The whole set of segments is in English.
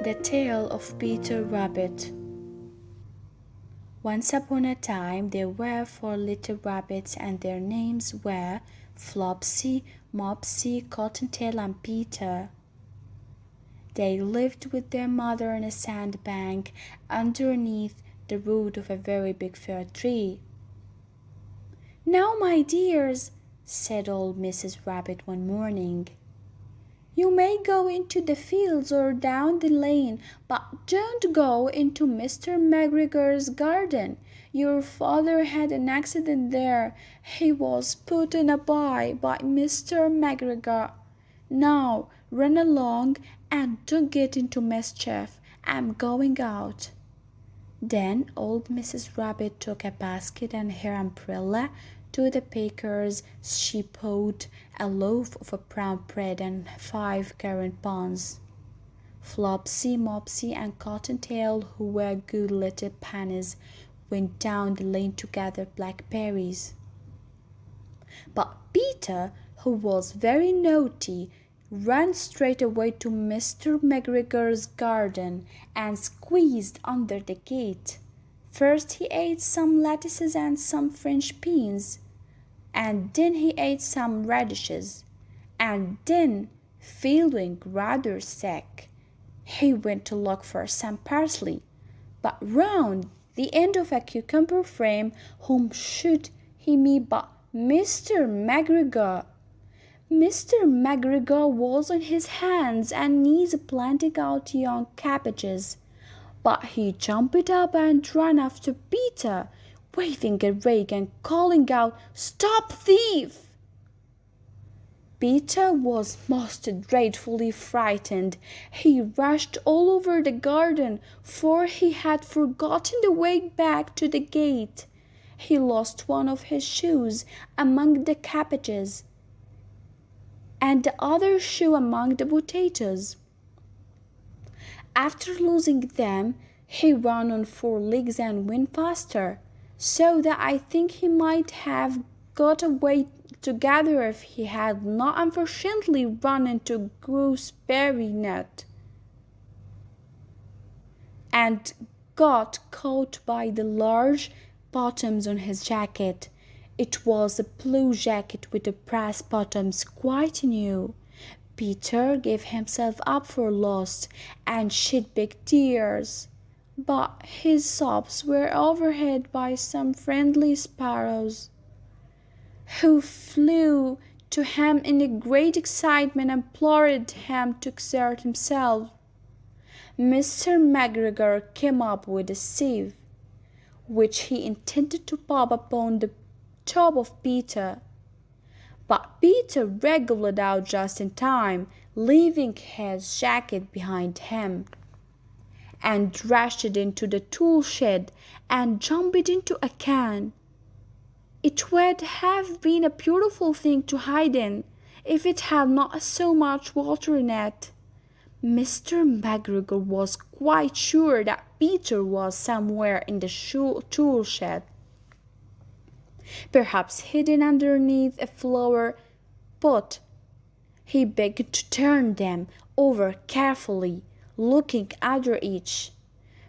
The Tale of Peter Rabbit. Once upon a time there were 4 little rabbits, and their names were Flopsy, Mopsy, Cottontail, and Peter. They lived with their mother on a sandbank underneath the root of a very big fir tree. "Now, my dears," said old Mrs. Rabbit one morning, "you may go into the fields or down the lane, but don't go into Mr. McGregor's garden. Your father had an accident there. He was put in a pie by Mr. McGregor. Now run along and don't get into mischief. I'm going out." Then old Mrs. Rabbit took a basket and her umbrella to the baker's. She bought a loaf of brown bread and 5 currant buns. Flopsy, Mopsy, and Cottontail, who were good little pennies, went down the lane to gather blackberries. But Peter, who was very naughty, ran straight away to Mr. McGregor's garden and squeezed under the gate. First he ate some lettuces and some French beans, and then he ate some radishes, and then, feeling rather sick, he went to look for some parsley. But round the end of a cucumber frame, whom should he meet but Mr. McGregor? Mr. McGregor was on his hands and knees planting out young cabbages, but he jumped up and ran after Peter, waving a rake and calling out, "Stop, thief!" Peter was most dreadfully frightened. He rushed all over the garden, for he had forgotten the way back to the gate. He lost one of his shoes among the cabbages, and the other shoe among the potatoes. After losing them, he ran on 4 legs and went faster, so that I think he might have got away together if he had not unfortunately run into a gooseberry net and got caught by the large bottoms on his jacket. It was a blue jacket with the brass bottoms, quite new. Peter gave himself up for lost and shed big tears, but his sobs were overheard by some friendly sparrows, who flew to him in great excitement and implored him to exert himself. Mr. McGregor came up with a sieve, which he intended to pop upon the top of Peter. But Peter wriggled out just in time, leaving his jacket behind him, and rushed into the tool shed and jumped into a can. It would have been a beautiful thing to hide in, if it had not so much water in it. Mr. McGregor was quite sure that Peter was somewhere in the tool shed, perhaps hidden underneath a flower pot. He began to turn them over carefully, looking under each.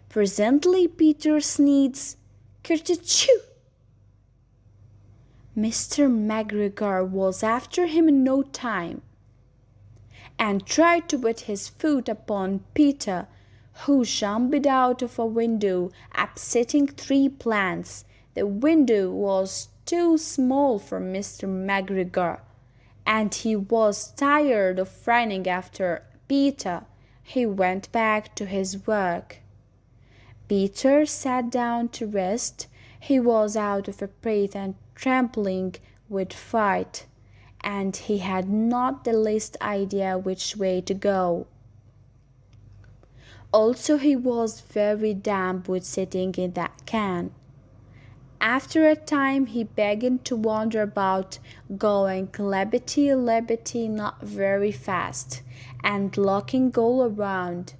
Presently Peter sneezed, "Kerchoo!" Mr. McGregor was after him in no time, and tried to put his foot upon Peter, who jumped out of a window, upsetting 3 plants. The window was too small for Mr. McGregor, and he was tired of running after Peter. He went back to his work. Peter sat down to rest. He was out of breath and trembling with fright, and he had not the least idea which way to go. Also, he was very damp with sitting in that can. After a time he began to wander about, going libbity-libbity not very fast, and looking all around.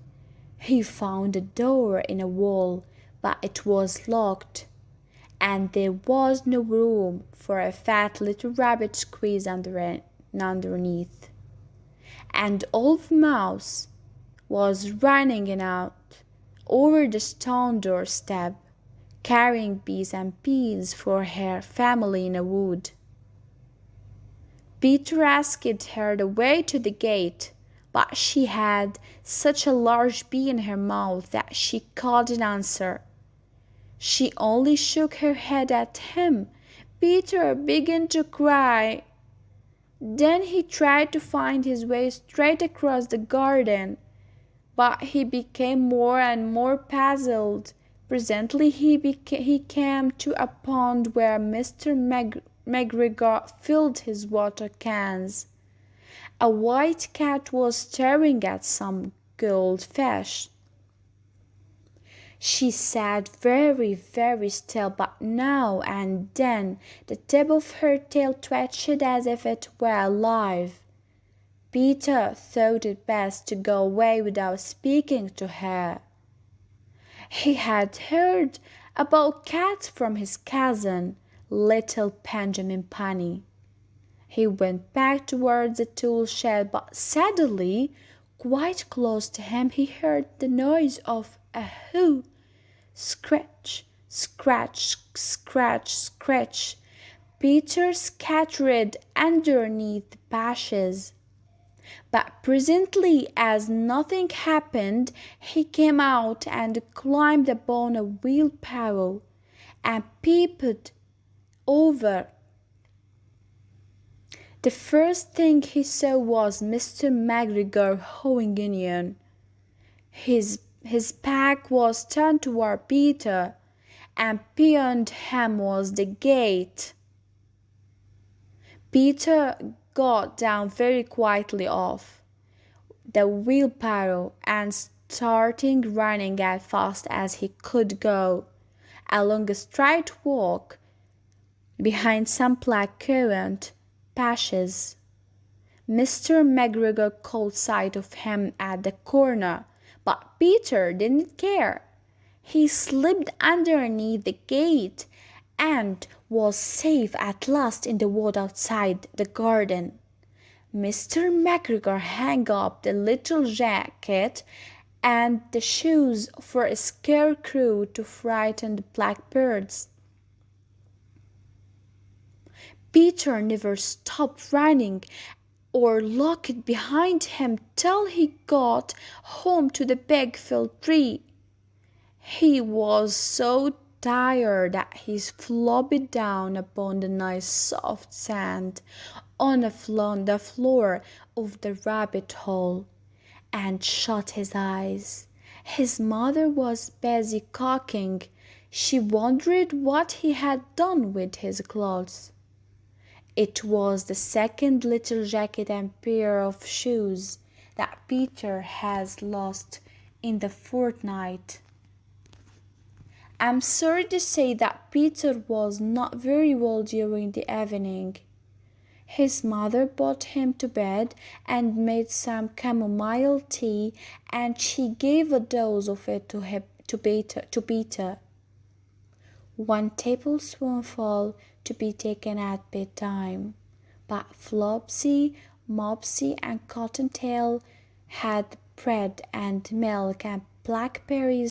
He found a door in a wall, but it was locked, and there was no room for a fat little rabbit squeezed underneath. And old Mouse was running in out over the stone doorstep, carrying peas and peas for her family in a wood. Peter asked her the way to the gate, but she had such a large bee in her mouth that she couldn't answer. She only shook her head at him. Peter began to cry. Then he tried to find his way straight across the garden, but he became more and more puzzled. Presently he came to a pond where Mr. McGregor filled his water cans. A white cat was staring at some goldfish. She sat very, very still, but now and then the tip of her tail twitched as if it were alive. Peter thought it best to go away without speaking to her. He had heard about cats from his cousin, little Benjamin Bunny. He went back towards the tool shed, but suddenly, quite close to him, he heard the noise of a hoe. Scratch, scratch, scratch, scratch. Peter scattered underneath the bushes. But presently, as nothing happened, he came out and climbed upon a wheelbarrow and peeped over. The first thing he saw was Mr. McGregor hoeing onion. His back was turned toward Peter, and beyond him was the gate. Peter got down very quietly off the wheelbarrow and starting running as fast as he could go along a straight walk behind some black currant bushes. Mr. McGregor caught sight of him at the corner, but Peter didn't care. He slipped underneath the gate and was safe at last in the wood outside the garden. Mr. McGregor hung up the little jacket and the shoes for a scarecrow to frighten the blackbirds. Peter never stopped running or looked behind him till he got home to the big fir tree. He was so tired that he flopped down upon the nice soft sand on the floor of the rabbit hole and shut his eyes. His mother was busy cooking. She wondered what he had done with his clothes. It was the second little jacket and pair of shoes that Peter has lost in the fortnight. I'm sorry to say that Peter was not very well during the evening. His mother put him to bed and made some chamomile tea, and she gave a dose of it to Peter. 1 tablespoonful to be taken at bedtime. But Flopsy, Mopsy, and Cottontail had bread and milk and blackberries